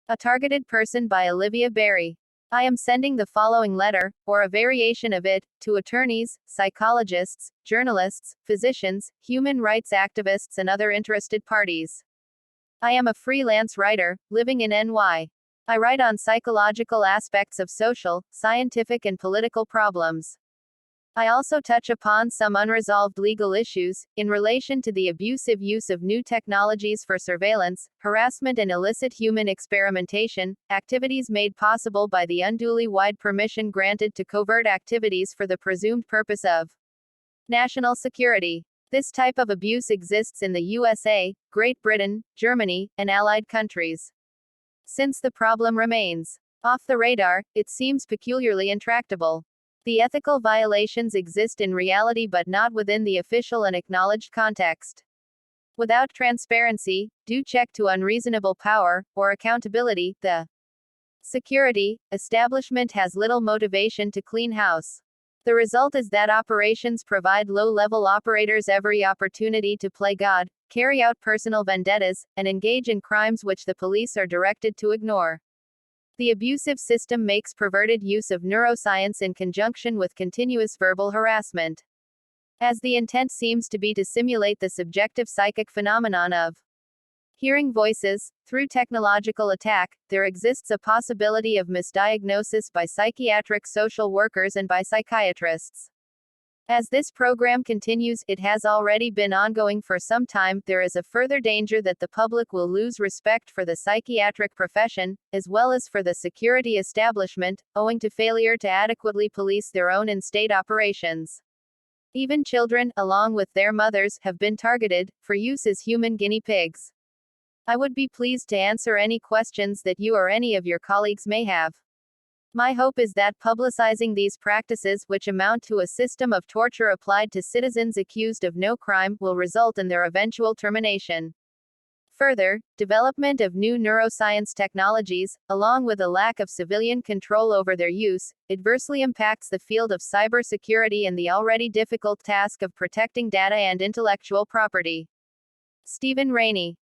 A Targeted Person by Olivia Berry. I am sending the following letter, or a variation of it, to attorneys, psychologists, journalists, physicians, human rights activists, and other interested parties. I am a freelance writer, living in NY. I write on psychological aspects of social, scientific, and political problems. I also touch upon some unresolved legal issues, in relation to the abusive use of new technologies for surveillance, harassment, and illicit human experimentation, activities made possible by the unduly wide permission granted to covert activities for the presumed purpose of national security. This type of abuse exists in the USA, Great Britain, Germany, and allied countries. Since the problem remains off the radar, it seems peculiarly intractable. The ethical violations exist in reality but not within the official and acknowledged context. Without transparency, due check to unreasonable power, or accountability, the security establishment has little motivation to clean house. The result is that operations provide low-level operators every opportunity to play God, carry out personal vendettas, and engage in crimes which the police are directed to ignore. The abusive system makes perverted use of neuroscience in conjunction with continuous verbal harassment, as the intent seems to be to simulate the subjective psychic phenomenon of hearing voices. Through technological attack, there exists a possibility of misdiagnosis by psychiatric social workers and by psychiatrists. As this program continues, it has already been ongoing for some time, there is a further danger that the public will lose respect for the psychiatric profession, as well as for the security establishment, owing to failure to adequately police their own in-state operations. Even children, along with their mothers, have been targeted, for use as human guinea pigs. I would be pleased to answer any questions that you or any of your colleagues may have. My hope is that publicizing these practices, which amount to a system of torture applied to citizens accused of no crime, will result in their eventual termination. Further, development of new neuroscience technologies, along with a lack of civilian control over their use, adversely impacts the field of cybersecurity and the already difficult task of protecting data and intellectual property. Stephen Rainey.